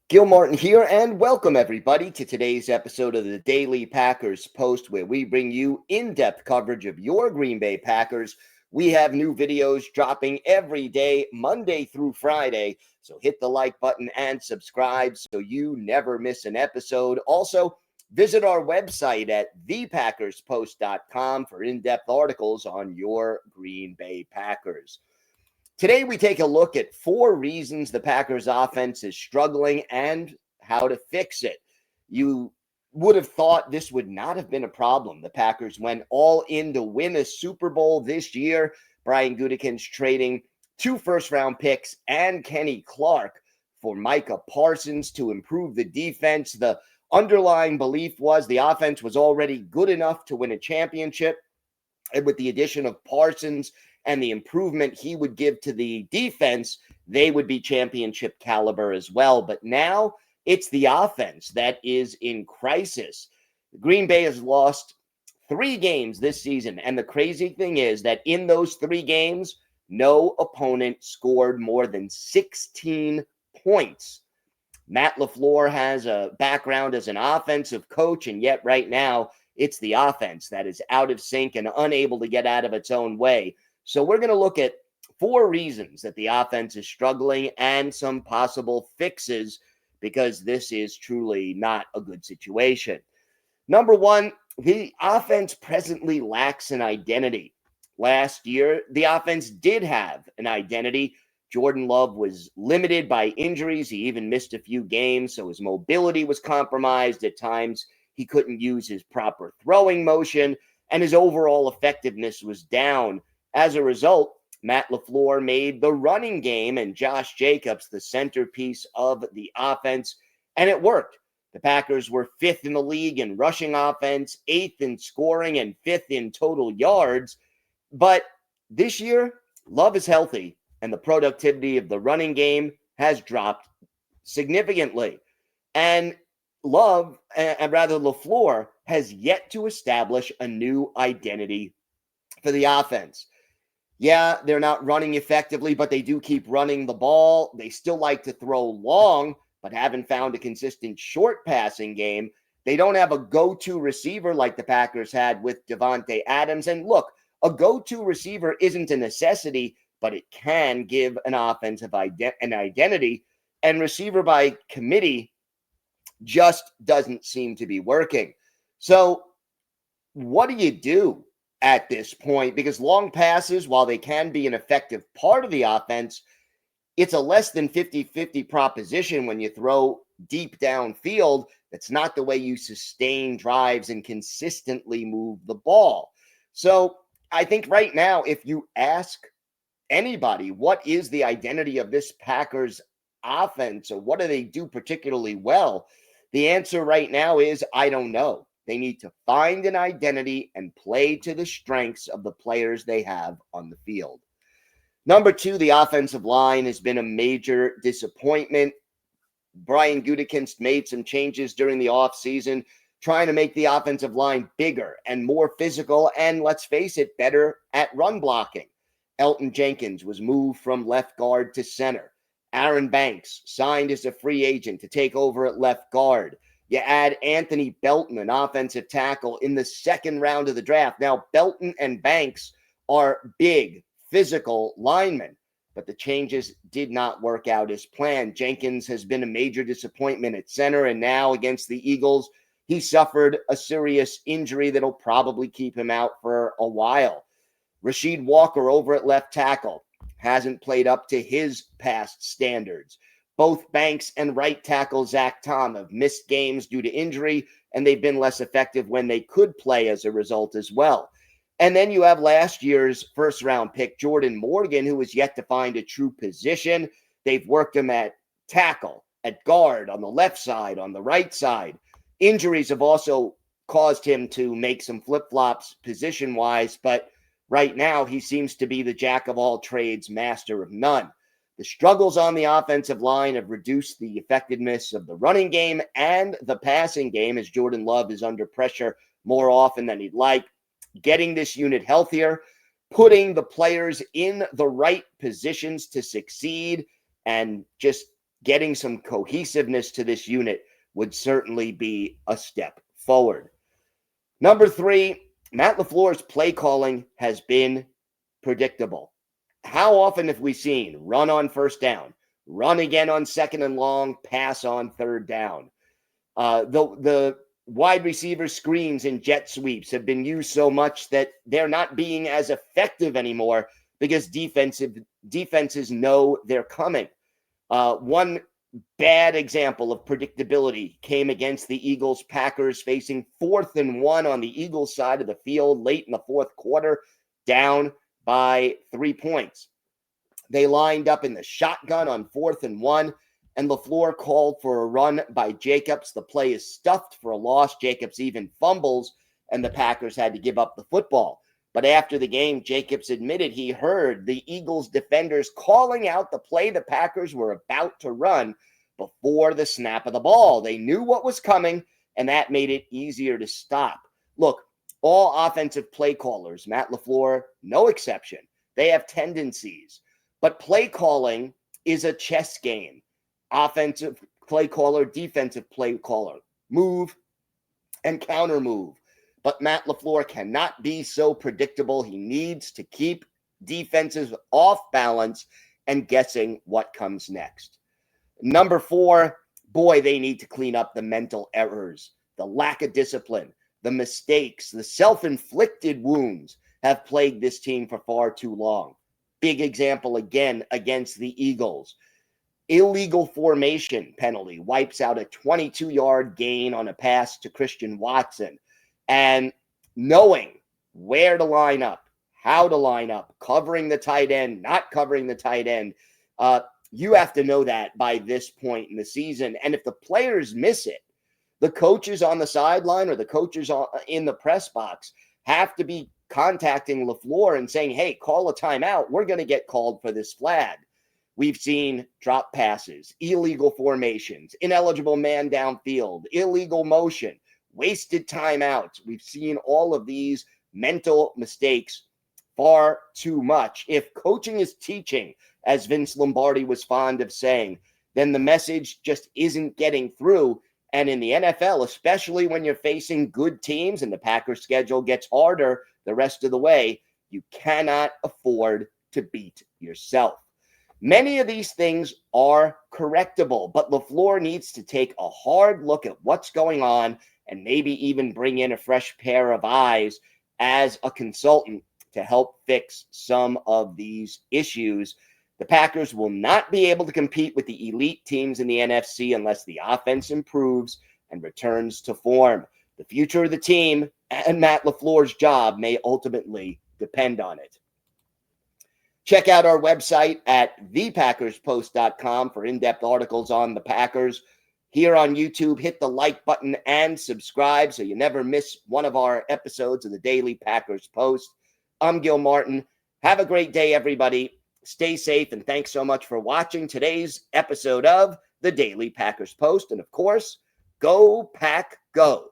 Gil Martin here, and welcome everybody to today's episode of the Daily Packers Post, where we bring you in-depth coverage of your Green Bay Packers. We have new videos dropping every day, Monday through Friday, so hit the like button and subscribe so you never miss an episode. Also, visit our website at thepackerspost.com for in-depth articles on your Green Bay Packers. Today, we take a look at 4 reasons the Packers offense is struggling and how to fix it. You would have thought this would not have been a problem. The Packers went all in to win a Super Bowl this year. Brian Gutekunst trading 2 first-round picks and Kenny Clark for Micah Parsons to improve the defense. The underlying belief was the offense was already good enough to win a championship. And with the addition of Parsons and the improvement he would give to the defense, they would be championship caliber as well. But now it's the offense that is in crisis. Green Bay has lost 3 games this season. And the crazy thing is that in those 3 games, no opponent scored more than 16 points. Matt LaFleur has a background as an offensive coach, and yet right now it's the offense that is out of sync and unable to get out of its own way. So we're going to look at 4 reasons that the offense is struggling and some possible fixes, because this is truly not a good situation. Number 1, the offense presently lacks an identity. Last year, the offense did have an identity. Jordan Love was limited by injuries. He even missed a few games, so his mobility was compromised. At times, he couldn't use his proper throwing motion, and his overall effectiveness was down. As a result, Matt LaFleur made the running game and Josh Jacobs the centerpiece of the offense, and it worked. The Packers were 5th in the league in rushing offense, 8th in scoring, and 5th in total yards. But this year, Love is healthy, and the productivity of the running game has dropped significantly. And LaFleur has yet to establish a new identity for the offense. Yeah, they're not running effectively, but they do keep running the ball. They still like to throw long, but haven't found a consistent short passing game. They don't have a go-to receiver like the Packers had with Davante Adams. And look, a go-to receiver isn't a necessity, but it can give an offensive an identity. And receiver by committee just doesn't seem to be working. So what do you do at this point? Because long passes, while they can be an effective part of the offense, it's a less than 50-50 proposition when you throw deep downfield. That's not the way you sustain drives and consistently move the ball. So I think right now, if you ask anybody, what is the identity of this Packers offense, or what do they do particularly well? The answer right now is, I don't know. They need to find an identity and play to the strengths of the players they have on the field. Number 2, the offensive line has been a major disappointment. Brian Gutekunst made some changes during the offseason, trying to make the offensive line bigger and more physical, and let's face it, better at run blocking. Elton Jenkins was moved from left guard to center. Aaron Banks signed as a free agent to take over at left guard. You add Anthony Belton, an offensive tackle, in the 2nd round of the draft. Now, Belton and Banks are big, physical linemen, but the changes did not work out as planned. Jenkins has been a major disappointment at center, and now against the Eagles, he suffered a serious injury that'll probably keep him out for a while. Rasheed Walker over at left tackle hasn't played up to his past standards. Both Banks and right tackle Zach Tom have missed games due to injury, and they've been less effective when they could play as a result as well. And then you have last year's first-round pick, Jordan Morgan, who is yet to find a true position. They've worked him at tackle, at guard, on the left side, on the right side. Injuries have also caused him to make some flip-flops position-wise, but right now he seems to be the jack of all trades, master of none. The struggles on the offensive line have reduced the effectiveness of the running game and the passing game, as Jordan Love is under pressure more often than he'd like. Getting this unit healthier, putting the players in the right positions to succeed, and just getting some cohesiveness to this unit would certainly be a step forward. Number 3, Matt LaFleur's play calling has been predictable. How often have we seen run on first down, run again on second and long, pass on third down? The wide receiver screens and jet sweeps have been used so much that they're not being as effective anymore because defenses know they're coming. One bad example of predictability came against the Eagles-Packers, facing 4th and 1 on the Eagles side of the field late in the fourth quarter, down by 3 points. They lined up in the shotgun on 4th and 1, and LaFleur called for a run by Jacobs. The play is stuffed for a loss. Jacobs even fumbles, and the Packers had to give up the football. But after the game, Jacobs admitted he heard the Eagles defenders calling out the play the Packers were about to run before the snap of the ball. They knew what was coming, and that made it easier to stop. Look, all offensive play callers, Matt LaFleur, no exception, they have tendencies. But play calling is a chess game. Offensive play caller, defensive play caller, move and counter move. But Matt LaFleur cannot be so predictable. He needs to keep defenses off balance and guessing what comes next. Number 4, boy, they need to clean up the mental errors, the lack of discipline, the mistakes, the self-inflicted wounds have plagued this team for far too long. Big example again against the Eagles. Illegal formation penalty wipes out a 22-yard gain on a pass to Christian Watson. And knowing where to line up, how to line up, covering the tight end, not covering the tight end, you have to know that by this point in the season. And if the players miss it, the coaches on the sideline or the coaches in the press box have to be contacting LaFleur and saying, hey, call a timeout. We're going to get called for this flag. We've seen drop passes, illegal formations, ineligible man downfield, illegal motion, wasted timeouts. We've seen all of these mental mistakes far too much. If coaching is teaching, as Vince Lombardi was fond of saying, then the message just isn't getting through. And in the NFL, especially when you're facing good teams and the Packers' schedule gets harder the rest of the way, you cannot afford to beat yourself. Many of these things are correctable, but LaFleur needs to take a hard look at what's going on and maybe even bring in a fresh pair of eyes as a consultant to help fix some of these issues. The Packers will not be able to compete with the elite teams in the NFC unless the offense improves and returns to form. The future of the team and Matt LaFleur's job may ultimately depend on it. Check out our website at thepackerspost.com for in-depth articles on the Packers. Here on YouTube, hit the like button and subscribe so you never miss one of our episodes of the Daily Packers Post. I'm Gil Martin. Have a great day, everybody. Stay safe, and thanks so much for watching today's episode of the Daily Packers Post. And of course, go Pack Go.